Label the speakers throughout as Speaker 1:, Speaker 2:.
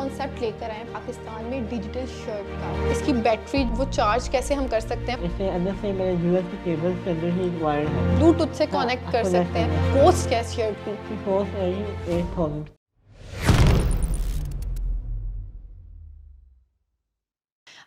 Speaker 1: Concept लेकर आए पाकिस्तान में डिजिटल शर्ट का। इसकी बैटरी वो चार्ज कैसे हम कर सकते हैं,
Speaker 2: इसके अंदर से मेरे यूएसबी केबल के अंदर ही वायर्ड है।
Speaker 1: ब्लूटूथ से कनेक्ट कर सकते हैं। कॉस्ट क्या है शर्ट की?
Speaker 2: इसकी कॉस्ट है 8000।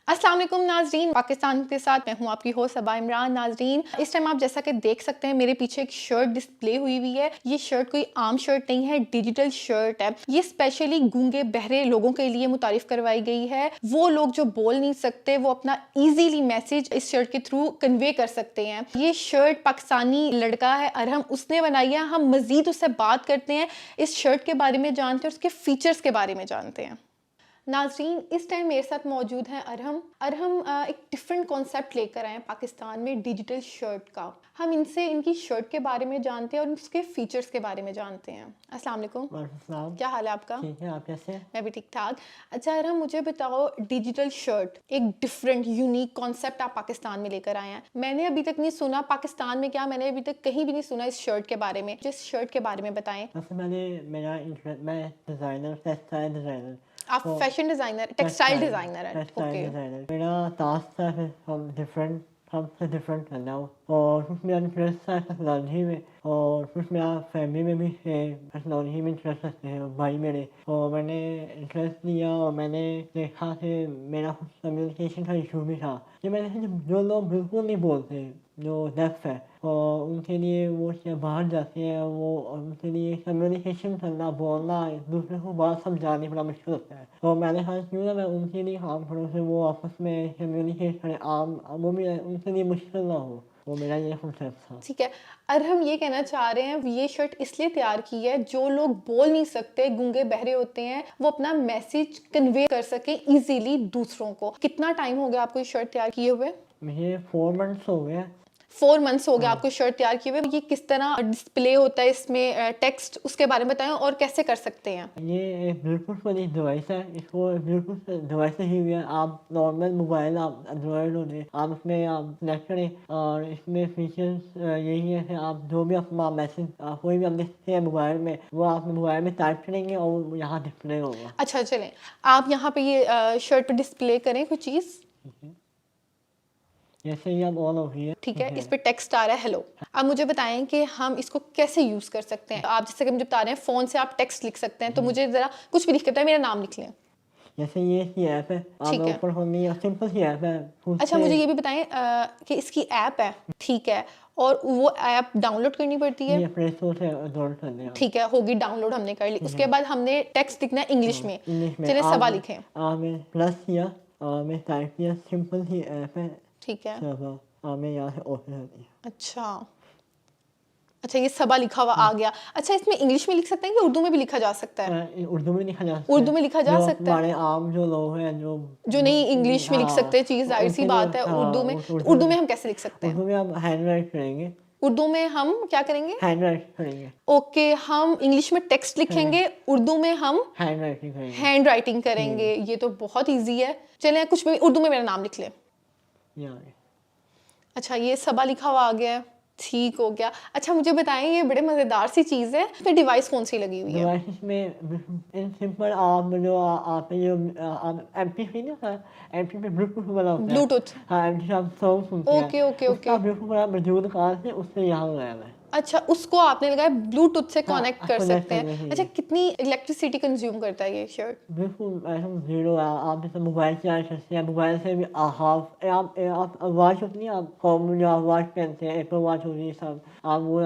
Speaker 1: अस्सलाम वालेकुम नाजरीन, पाकिस्तान के साथ मैं हूं आपकी होस्ट सबा इमरान। नाजरीन, इस टाइम आप जैसा कि देख सकते हैं मेरे पीछे एक शर्ट डिस्प्ले हुई हुई है। ये शर्ट कोई आम शर्ट नहीं है, डिजिटल शर्ट है। ये स्पेशली गूंगे बहरे लोगों के लिए मुतारिफ करवाई गई है। वो लोग जो बोल नहीं सकते वो अपना इजीली मैसेज इस शर्ट के थ्रू कन्वे कर सकते हैं। ये शर्ट पाकिस्तानी लड़का है अरहम, उसने बनाई है। हम मजीद उससे बात करते हैं, इस शर्ट के बारे में जानते हैं, उसके फीचर्स के बारे में जानते हैं। नाजरीन, इस टाइम मेरे साथ मौजूद हैं अरहम। एक डिफरेंट कॉन्सेप्ट लेकर आए हैं पाकिस्तान में डिजिटल शर्ट का। हम इनसे इनकी शर्ट के बारे में जानते हैं और उसके फीचर्स के बारे में जानते हैं। अस्सलाम वालेकुम।
Speaker 2: वालेकुम।
Speaker 1: क्या हाल है आपका?
Speaker 2: ठीक है, आप कैसे हैं?
Speaker 1: मैं भी ठीक ठाक। अच्छा अरहम, मुझे बताओ, डिजिटल शर्ट एक डिफरेंट यूनिक कॉन्सेप्ट आप पाकिस्तान में लेकर आए हैं। मैंने अभी तक नहीं सुना, पाकिस्तान में क्या, मैंने अभी तक कहीं भी नहीं सुना इस शर्ट के बारे में। जिस शर्ट के बारे में बताएं।
Speaker 2: सबसे पहले मेरा इंटरेस्ट, मैं डिज़ाइनर, टेक्सटाइल डिज़ाइनर।
Speaker 1: आप फैशन डिजाइनर, टेक्सटाइल डिजाइनर है?
Speaker 2: Textile
Speaker 1: okay.
Speaker 2: डिज़ाइनर मेरा टास्क था फिर हम सबसे डिफरेंट करना हो, और कुछ मेरा इंटरेस्ट था टेक्नोलॉजी में, और कुछ मेरा फैमिली में भी टेक्नोलॉजी में इंटरेस्ट रखते हैं भाई मेरे। और मैंने इंटरेस्ट लिया और मैंने देखा कि मेरा कुछ कम्युनिकेशन का इशू भी था कि मैंने जो लोग बिल्कुल नहीं बोलते, जो डेफ है, और उनके लिए वो बाहर जाते हैं, वो उनके लिए कम्युनिकेशन करना, बोलना, एक दूसरे को बात समझाने बड़ा मुश्किल होता है। तो मैंने कहा क्यों ना मैं उनके लिए काम करूँ कि वो आपस में कम्युनिकेट करें, आम वो भी उनके लिए मुश्किल ना हो। वो मेरा ये कॉन्सेप्ट था।
Speaker 1: ठीक है। और हम ये कहना चाह रहे हैं ये शर्ट इसलिए तैयार की है, जो लोग बोल नहीं सकते, गूंगे बहरे होते हैं, वो अपना मैसेज कन्वे कर सके इजीली दूसरों को। कितना टाइम हो गया आपको ये शर्ट तैयार किए हुए?
Speaker 2: मुझे 4 मंथ्स हो गए।
Speaker 1: 4 मंथ्स हो गए आपको शर्ट तैयार किए हुए। ये किस तरह डिस्प्ले होता है इसमें, टेक्स्ट, उसके बारे में बताएं और कैसे कर सकते हैं।
Speaker 2: ये एक ब्लूटूथ वाली डिवाइस है, इसको ब्लूटूथ डिवाइस से ही हुई है। आप नॉर्मल मोबाइल, आप एंड्रॉयड होते, आप उसमें आप कनेक्ट करें, और इसमें फीचर्स यही है कि आप जो भी अपना मैसेज कोई भी आप लिखते हैं मोबाइल में, वो आप मोबाइल में टाइप करेंगे और वो यहाँ डिस्प्ले होगा।
Speaker 1: अच्छा चलें, आप यहाँ पे ये शर्ट पे डिस्प्ले करें कोई चीज़।
Speaker 2: जैसे ही आप ऑन हो गई है,
Speaker 1: ठीक है, इस पे टेक्स्ट आ रहा है हेलो। अब मुझे बताएं कि हम इसको कैसे यूज कर सकते हैं। आप जैसे कि मुझे बता रहे हैं फोन से आप टेक्स्ट लिख सकते हैं, तो मुझे जरा कुछ भी लिख करता है, मेरा नाम लिख लें।
Speaker 2: जैसे ये इसकी ऐप है, आप
Speaker 1: ठीक है।
Speaker 2: ऊपर होनी है, सिंपल सी ऐप है।
Speaker 1: अच्छा मुझे ये भी बताएं कि इसकी ऐप है, ठीक है, और वो ऐप डाउनलोड करनी पड़ती है?
Speaker 2: ये प्ले स्टोर से डाउनलोड कर लें आप।
Speaker 1: ठीक है, होगी डाउनलोड, हमने कर ली। उसके बाद हमने टेक्स्ट लिखना है इंग्लिश में।
Speaker 2: इंग्लिश में
Speaker 1: चलिए सवाल
Speaker 2: आप
Speaker 1: लिखें।
Speaker 2: आपने प्लस किया और मैं टाइप किया, सिंपल सी ऐप है।
Speaker 1: ठीक है।
Speaker 2: चलो हमें यहाँ से ओपन होती है।
Speaker 1: अच्छा अच्छा, ये सबा लिखा हुआ आ गया। अच्छा, इसमें इंग्लिश में लिख सकते हैं कि उर्दू में भी लिखा जा सकता है?
Speaker 2: उर्दू में लिखा जा सकता है।
Speaker 1: उर्दू में लिखा जा
Speaker 2: जो
Speaker 1: सकता है।
Speaker 2: हमारे आम जो लोग हैं,
Speaker 1: जो नहीं इंग्लिश में लिख सकते, चीज़ जाहिर सी बात है। उर्दू में, तो उर्दू में हम कैसे लिख सकते हैं?
Speaker 2: उर्दू में आप हैंड राइट करेंगे।
Speaker 1: उर्दू में हम क्या करेंगे?
Speaker 2: हैंड राइट करेंगे।
Speaker 1: ओके, हम इंग्लिश में टेक्स्ट लिखेंगे, उर्दू में हम
Speaker 2: हैंड राइटिंग करेंगे।
Speaker 1: हैंड राइटिंग करेंगे। ये तो बहुत इजी है। चलें कुछ भी, उर्दू में मेरा नाम लिख लें।
Speaker 2: यहाँ
Speaker 1: अच्छा, ये सबा लिखा हुआ आ गया है, ठीक हो गया। अच्छा मुझे बताएं, ये बड़े मज़ेदार सी चीज़ है, इसमें डिवाइस कौन सी लगी हुई है?
Speaker 2: डिवाइस में इन सिंपल आप जो आप जो आप MP3 ना, MP पे ब्लूटूथ वाला होता है।
Speaker 1: ब्लूटूथ।
Speaker 2: हाँ, MP से आप सॉन्ग सुनते हैं।
Speaker 1: Okay okay okay.
Speaker 2: उसका ब्लूटूथ वाला मौजूद कहाँ से, उससे यहाँ लगाया हुआ है।
Speaker 1: अच्छा, उसको आपने लगाया, ब्लूटूथ से
Speaker 2: हाँ,
Speaker 1: कनेक्ट कर
Speaker 2: connect
Speaker 1: सकते
Speaker 2: करने के
Speaker 1: हैं।
Speaker 2: लिए।
Speaker 1: अच्छा, कितनी इलेक्ट्रिसिटी कंज्यूम करता है ये शर्ट?
Speaker 2: बिल्कुल एकदम जीरो है। आप जैसे मोबाइल चार्ज करते हैं, मोबाइल से भी हाफ आप वॉच होती है, आप कॉमन जो आप वॉच पहनते हैं, एप्पल वॉच होती है सब, आप वो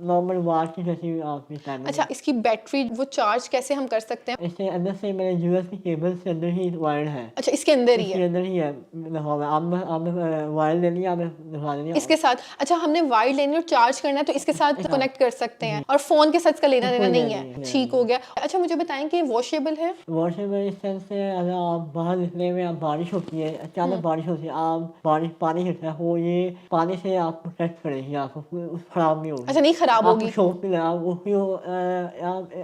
Speaker 2: नॉर्मल वॉच की जैसी आप भी पहन।
Speaker 1: अच्छा, इसकी बैटरी वो चार्ज कैसे हम कर सकते हैं?
Speaker 2: इसके अंदर से मेरे यूएसबी केबल से अंदर ही वायर्ड है।
Speaker 1: अच्छा, इसके अंदर ही
Speaker 2: इसके
Speaker 1: है?
Speaker 2: अंदर ही है लगा हुआ है। आपने वायर ले लिया, आपने दिखा देनी
Speaker 1: इसके साथ? अच्छा, हमने वायर लेनी और चार्ज करना है तो इसके साथ कनेक्ट कर सकते हैं, और फोन के साथ इसका लेना देना नहीं है। ठीक हो गया। अच्छा मुझे बताएं कि वॉशेबल है?
Speaker 2: वॉशेबल इस सेंस से, अगर आप बाहर निकले में, आप बारिश होती है, अचानक बारिश होती है, आप पानी गिरता है, वो ये पानी से आपको प्रोटेक्ट करेगी, आपको खराब नहीं होगी।
Speaker 1: अच्छा, नहीं खराब होगी।
Speaker 2: आपको शौक भी लगा,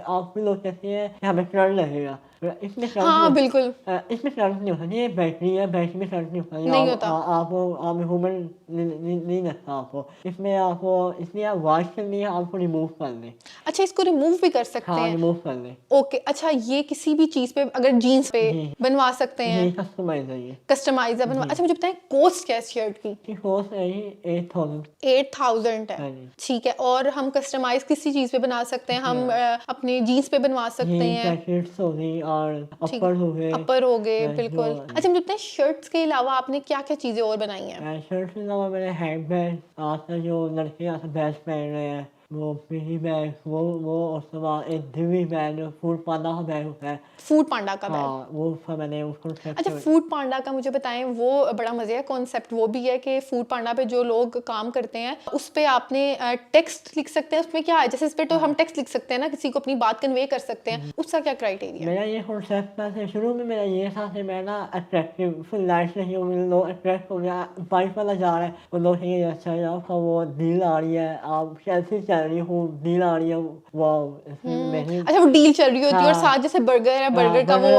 Speaker 2: आप भी लोग कहते हैं कि हमें करंट लगेगा, इसमें करंट
Speaker 1: हाँ बिल्कुल
Speaker 2: इसमें करंट नहीं होता, ये बैटरी है, बैटरी में करंट नहीं होता, ये
Speaker 1: नहीं होता।
Speaker 2: आपको आप ह्यूमन नहीं लगता आपको इसमें, आपको इसलिए आप वॉश करनी है, आपको रिमूव कर लें।
Speaker 1: अच्छा, इसको रिमूव भी कर सकते
Speaker 2: हाँ
Speaker 1: हैं?
Speaker 2: रिमूव कर लें
Speaker 1: ओके, अच्छा ये किसी भी चीज़ पे अगर जीन्स पे
Speaker 2: जी
Speaker 1: बनवा सकते हैं?
Speaker 2: जी, कस्टमाइज है ये।
Speaker 1: कस्टमाइज है बनवा।
Speaker 2: जी
Speaker 1: अच्छा मुझे बताएं कॉस्ट क्या है इस शर्ट की?
Speaker 2: इसकी कॉस्ट है ये 8000।
Speaker 1: 8000 है।
Speaker 2: हाँ जी
Speaker 1: ठीक है, और हम कस्टमाइज किसी चीज़ पे बना सकते हैं? हम अपने जीन्स पे बनवा सकते
Speaker 2: ये
Speaker 1: हैं?
Speaker 2: जैकेट्स हो गई और
Speaker 1: ठीक
Speaker 2: अपर हो गए,
Speaker 1: अपर हो गए
Speaker 2: जो
Speaker 1: बिल्कुल। अच्छा मुझे बताएं शर्ट्स के अलावा आपने क्या क्या चीज़ें और बनाई हैं?
Speaker 2: शर्ट के अलावा मैंने हैंड बैग आता, जो लड़के आते बैग पहन रहे हैं, वो पीली बैग, वो उसके बाद एक दिवी बैग, जो फूड पांडा का बैग होता है,
Speaker 1: फूड पांडा का बैग।
Speaker 2: हाँ वो उसका मैंने उसको
Speaker 1: अच्छा फूड पांडा का मुझे बताएं, वो बड़ा मजे का कॉन्सेप्ट वो भी है कि फूड पांडा पे जो लोग काम करते हैं उस पे आपने टेक्स्ट लिख सकते हैं। उसमें क्या है, जैसे इस पे तो हम टेक्स्ट लिख सकते हैं ना, किसी को अपनी बात कन्वे कर सकते हैं, उसका क्या क्राइटेरिया?
Speaker 2: मेरा ये कॉन्सेप्ट था शुरू में, मेरा ये था कि मैं ना अट्रैक्टिव फिर लाइफ नहीं हूँ, लोग अट्रैक्ट हो गया, बाइक वाला जा रहा है, वो लोग कहेंगे अच्छा यार आपका वो डील आ रही है, आप कैसे चल रही हो, डील आ रही है, वाह नहीं।
Speaker 1: अच्छा वो डील चल रही होती है और
Speaker 2: हाँ
Speaker 1: साथ जैसे बर्गर है, बर्गर का वो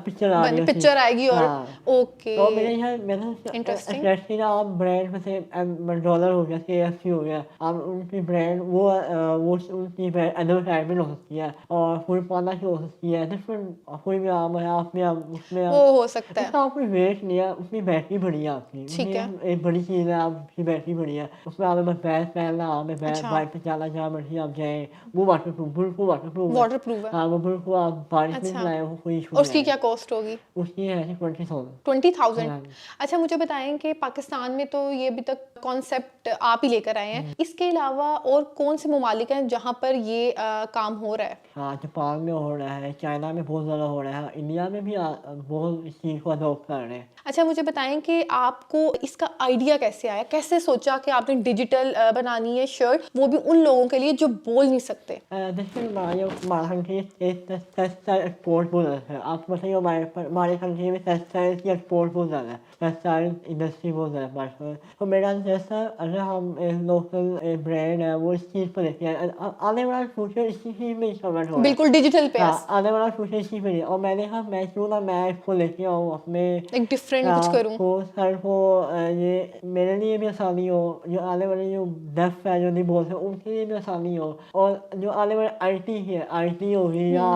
Speaker 2: पिक्चर आ रही है
Speaker 1: पिक्चर आएगी और
Speaker 2: हाँ।
Speaker 1: ओके
Speaker 2: तो मेरे यहाँ मेरा
Speaker 1: इंटरेस्टिंग।
Speaker 2: अट्रैक्टिव आप ब्रांड में से मैकडॉनल्ड हो गया, KFC हो गया, आप उनकी ब्रांड वो उनकी एडवर्टाइजमेंट हो सकती है, और फूड पांडा की हो सकती है, डिफरेंट कोई भी आम है आप में उसमें
Speaker 1: वो हो सकता है।
Speaker 2: उसका आप कोई वेट नहीं है, उसकी बैटरी बड़ी है आपकी,
Speaker 1: ठीक है।
Speaker 2: उसमें एक बड़ी चीज़ है आपकी बैटरी बड़ी है, उसमें आप बस बैग पहनना, आप
Speaker 1: अच्छा
Speaker 2: बाइक पे चला जहाँ मर्जी आप जाए, वो वाटर बिल्कुल वाटर है।
Speaker 1: वाटर प्रूफ है।
Speaker 2: हाँ वो बिल्कुल आप बारिश में
Speaker 1: अच्छा
Speaker 2: चलाए वो कोई इशू
Speaker 1: और
Speaker 2: नहीं
Speaker 1: उसकी क्या
Speaker 2: आएगा।
Speaker 1: कॉस्ट होगी?
Speaker 2: उसकी है 20,000।
Speaker 1: 20,000।
Speaker 2: हाँ
Speaker 1: अच्छा मुझे बताएं कि पाकिस्तान में तो ये अभी तक कॉन्सेप्ट आप ही लेकर आए हैं, इसके अलावा और कौन से ममालिक हैं जहाँ पर ये काम हो रहा है?
Speaker 2: हाँ जापान में हो रहा है, चाइना में बहुत ज़्यादा हो रहा है, इंडिया में भी बहुत इस चीज़ को अडॉप्ट कर रहे हैं।
Speaker 1: अच्छा मुझे बताएं कि आपको इसका आइडिया कैसे आया, कैसे सोचा कि आपने डिजिटल बनानी है शर्ट, वो भी उन लोगों के लिए जो बोल नहीं सकते?
Speaker 2: देखिए हमारा कंट्री एक टेक्सटाइल एक्सपोर्ट बहुत ज़्यादा है, आप बताइए हमारे कंट्री में टेक्सटाइल की एक्सपोर्ट बहुत ज़्यादा है, टेक्सटाइल इंडस्ट्री बहुत ज़्यादा है हमारे पास। तो मेरा जैसा अगर हम एक लोकल ब्रांड है वो इस चीज़ पर देखते हैं, आने वाला फ्यूचर इसी चीज़ में इस्तेमाल हो रहा है।
Speaker 1: बिल्कुल डिजिटल पे
Speaker 2: हाँ आने वाला फ्यूचर इसी में, और मैंने कहा मैं क्यों ना मैं इसको लेके आऊँ अपने
Speaker 1: एक डिफरेंट कुछ करूं।
Speaker 2: को सर को, ये मेरे लिए भी आसानी हो, जो आने वाले जो डेफ है जो नहीं बोलते उनके लिए भी आसानी हो, और जो आने वाले IT है, IT होगी या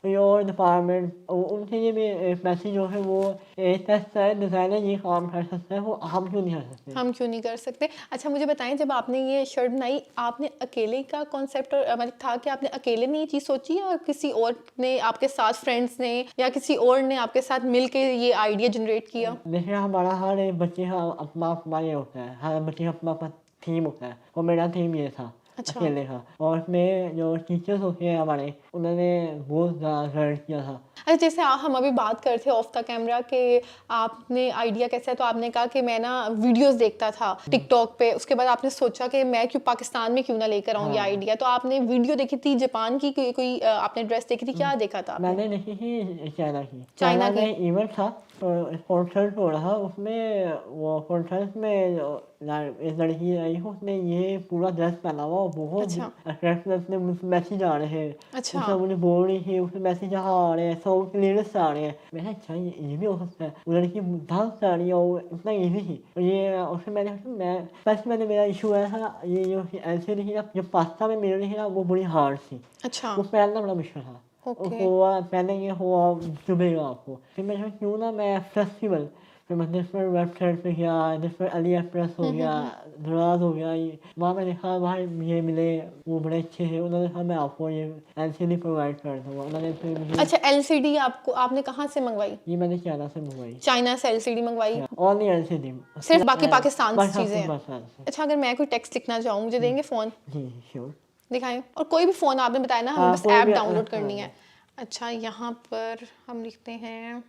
Speaker 2: कोई और डिपार्टमेंट, उनके लिए भी मैसेज जो है वो टेक्सटाइल डिज़ाइनर ये काम कर सकते हैं, वो हम क्यों नहीं कर सकते।
Speaker 1: हम क्यों नहीं कर सकते? अच्छा मुझे बताएं, जब आपने ये शर्ट बनाई आपने अकेले का कॉन्सेप्ट मतलब था कि आपने अकेले ने ये चीज़ सोची या किसी और ने आपके साथ, फ्रेंड्स ने या किसी और ने आपके साथ मिल के ये आइडिया जनरेट किया?
Speaker 2: देखिए हमारा हर एक बच्चे का अपना अपना ये होता है, हर बच्चे का अपना अपना थीम होता है, और मेरा थीम ये था
Speaker 1: अच्छा
Speaker 2: अकेले का, और उसमें जो टीचर्स होते हैं हमारे उन्होंने बहुत ज़्यादा गाइड किया था।
Speaker 1: अच्छा जैसे हम अभी बात कर थे ऑफ द कैमरा कि आपने आइडिया कैसा है, तो आपने कहा कि मैं ना वीडियोस देखता था टिकटॉक पे, उसके बाद आपने सोचा कि मैं क्यों पाकिस्तान में क्यों ना लेकर आऊँ ये
Speaker 2: हाँ
Speaker 1: आइडिया, तो आपने वीडियो देखी थी जापान की, कोई आपने ड्रेस देखी थी, क्या देखा था आपने?
Speaker 2: मैंने देखी थी चाइना की,
Speaker 1: चाइना
Speaker 2: चाइना
Speaker 1: की।
Speaker 2: में इवेंट था, तो कॉन्सर्ट हो रहा, उसमें वो कॉन्सर्ट में एक लड़की आई है, उसने ये पूरा ड्रेस पहना हुआ, बहुत
Speaker 1: अच्छा
Speaker 2: अट्रैक्टिव, उसने मैसेज आ रहे हैं,
Speaker 1: अच्छा
Speaker 2: उसने मुझे बोल रही थी, उसमें मैसेज आ रहे हैं, सॉन्ग के लिरिक्स आ रहे हैं, मैंने अच्छा ये भी हो सकता है, वो लड़की डांस कर रही है और इतना ईजी थी, और ये उसमें मैं फर्स्ट मैंने मेरा इशू आया था ये जो ऐसे नहीं था, जो पास्ता में मिल रही है ना वो बड़ी हार्ड थी,
Speaker 1: अच्छा
Speaker 2: वो पहनना बड़ा मुश्किल था,
Speaker 1: ओके
Speaker 2: हुआ पहले ये हुआ चुभेगा आपको, फिर मैं सोचा क्यों ना मैं फेस्टिवल, फिर मैं डिफरेंट वेबसाइट पे गया, डिफरेंट अली एक्सप्रेस हो गया, दराज हो गया, ये वहाँ मैंने कहा भाई ये मिले वो बड़े अच्छे हैं, उन्होंने कहा मैं आपको ये LCD प्रोवाइड कर दूँगा, उन्होंने फिर मुझे
Speaker 1: अच्छा LCD आपको आपने कहाँ से मंगवाई?
Speaker 2: ये मैंने चाइना से मंगवाई,
Speaker 1: चाइना से LCD मंगवाई?
Speaker 2: ओनली LCD,
Speaker 1: सिर्फ बाकी पाकिस्तान
Speaker 2: बस
Speaker 1: से चीज़ें हैं?
Speaker 2: पाकिस्तान से।
Speaker 1: अच्छा अगर मैं कोई टेक्स्ट लिखना चाहूँ मुझे देंगे फ़ोन?
Speaker 2: जी श्योर।
Speaker 1: दिखाएं, और कोई भी फ़ोन आपने बताया ना, हमें
Speaker 2: हाँ
Speaker 1: बस
Speaker 2: कोई
Speaker 1: ऐप
Speaker 2: भी
Speaker 1: डाउनलोड करनी
Speaker 2: हाँ
Speaker 1: है। अच्छा यहाँ पर हम लिखते हैं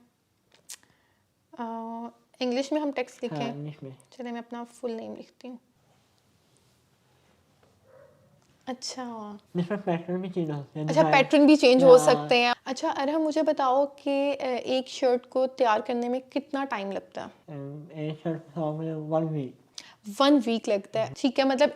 Speaker 1: इंग्लिश में हम टेक्स्ट
Speaker 2: हाँ
Speaker 1: लिखें?
Speaker 2: इंग्लिश में।
Speaker 1: चलिए मैं अपना फुल नेम लिखती हूँ। अच्छा
Speaker 2: डिफरेंट पैटर्न भी चेंज होते हैं,
Speaker 1: अच्छा
Speaker 2: डिज़ाइन
Speaker 1: पैटर्न भी चेंज हो
Speaker 2: या
Speaker 1: सकते हैं। अच्छा अरहम मुझे बताओ कि एक शर्ट को तैयार करने में कितना टाइम लगता है?
Speaker 2: एक शर्ट 1 वीक।
Speaker 1: 1 वीक लगता है, ठीक है, मतलब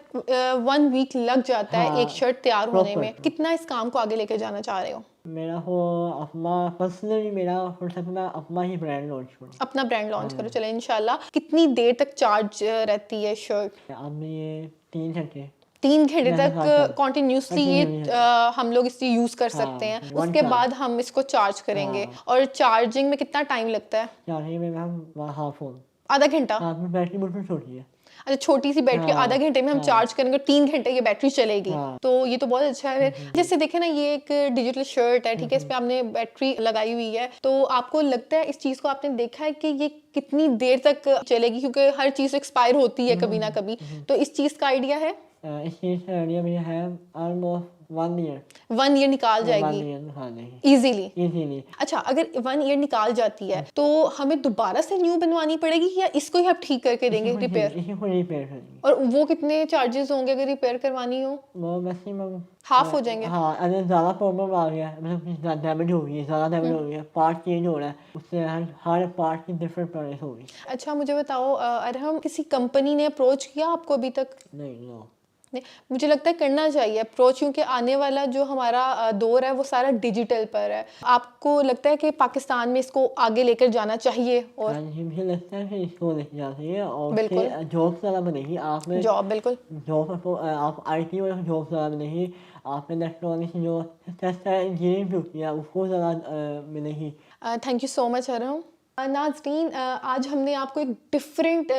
Speaker 1: 1 वीक लग जाता है
Speaker 2: हाँ,
Speaker 1: एक शर्ट तैयार होने में।
Speaker 2: proper।
Speaker 1: कितना इस काम को आगे लेके जाना चाह रहे हो?
Speaker 2: मेरा हो अपना पर्सनली मेरा हो सकता अपना ही ब्रांड लॉन्च करूँ।
Speaker 1: अपना ब्रांड लॉन्च करो, चले इंशाल्लाह। कितनी देर तक चार्ज रहती है शर्ट?
Speaker 2: अब ये 3 घंटे
Speaker 1: 3 घंटे
Speaker 2: मेरे
Speaker 1: तक
Speaker 2: हिसाब से
Speaker 1: कॉन्टिन्यूसली ये
Speaker 2: कंटिन्यू
Speaker 1: हम लोग इसे यूज़ कर सकते
Speaker 2: हाँ,
Speaker 1: हैं।
Speaker 2: वन
Speaker 1: उसके
Speaker 2: चार्ज।
Speaker 1: बाद हम इसको चार्ज करेंगे।
Speaker 2: हाँ।
Speaker 1: और चार्जिंग में कितना टाइम लगता है?
Speaker 2: चार्जिंग में हम हाफ फोन
Speaker 1: आधा घंटा?
Speaker 2: हाथ में बैटरी बिल्कुल छोटी है।
Speaker 1: अच्छा, छोटी सी बैटरी,
Speaker 2: हाँ,
Speaker 1: आधा घंटे में हम
Speaker 2: हाँ।
Speaker 1: चार्ज करेंगे, 3 घंटे ये बैटरी चलेगी।
Speaker 2: हाँ।
Speaker 1: तो ये तो बहुत अच्छा है। फिर जैसे देखे ना, ये एक डिजिटल शर्ट है, ठीक है, इस पे आपने बैटरी लगाई हुई है, तो आपको लगता है इस चीज़ को आपने देखा है कि ये कितनी देर तक चलेगी? क्योंकि हर चीज़ एक्सपायर होती है कभी ना कभी, तो इस चीज़ का आइडिया है?
Speaker 2: इस चीज़ का आइडिया मुझे है ऑलमोस्ट 1 ईयर
Speaker 1: 1 ईयर निकाल
Speaker 2: 1
Speaker 1: जाएगी
Speaker 2: ईयर हाँ नहीं
Speaker 1: इजीली?
Speaker 2: इजीली।
Speaker 1: अच्छा, अगर 1 ईयर निकाल जाती है तो हमें दोबारा से न्यू बनवानी पड़ेगी या इसको ही आप ठीक करके देंगे रिपेयर?
Speaker 2: इसी को रिपेयर करेंगे।
Speaker 1: और वो कितने चार्जेस होंगे अगर रिपेयर करवानी हो?
Speaker 2: वो मैक्सिमम
Speaker 1: हाफ हो जाएंगे?
Speaker 2: हाँ, अगर ज़्यादा प्रॉब्लम आ गया मतलब डैमेज हो गई है, ज़्यादा डैमेज हो गया, पार्ट चेंज हो रहा है, उससे हर पार्ट की डिफरेंट प्राइस होगी।
Speaker 1: अच्छा, मुझे बताओ, अरहम, किसी कंपनी ने अप्रोच किया आपको अभी तक?
Speaker 2: नहीं नो
Speaker 1: नहीं, मुझे लगता है करना चाहिए अप्रोच, क्योंकि आने वाला जो हमारा दौर है वो सारा डिजिटल पर है। आपको लगता है कि पाकिस्तान में इसको आगे लेकर जाना चाहिए? और
Speaker 2: हाँ जी, मुझे लगता है कि इसको लेके जा चाहिए और
Speaker 1: बिल्कुल।
Speaker 2: उससे जॉब ज़्यादा बनेगी। आपने
Speaker 1: जॉब, बिल्कुल।
Speaker 2: जॉब को आप आईटी में जॉब ज़्यादा बनेगी, आपने इलेक्ट्रॉनिक्स जो इंजीनियरिंग भी होती है उसको ज़्यादा मिलेगी।
Speaker 1: Thank you so much Arham. नाज़रीन, आज हमने आपको एक डिफरेंट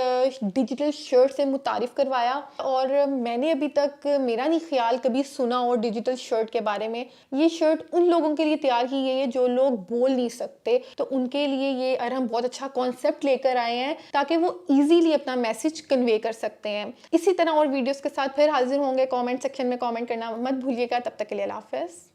Speaker 1: डिजिटल शर्ट से मुतारिफ़ करवाया, और मैंने अभी तक मेरा नहीं ख्याल कभी सुना और डिजिटल शर्ट के बारे में। ये शर्ट उन लोगों के लिए तैयार की गई है जो लोग बोल नहीं सकते, तो उनके लिए ये अरहम बहुत अच्छा कॉन्सेप्ट लेकर आए हैं ताकि वो ईजीली अपना मैसेज कन्वे कर सकते हैं। इसी तरह और वीडियोज़ के साथ फिर हाजिर होंगे। कॉमेंट सेक्शन में कॉमेंट करना मत भूलिएगा। तब तक के लिए अल्लाह हाफ़िज़।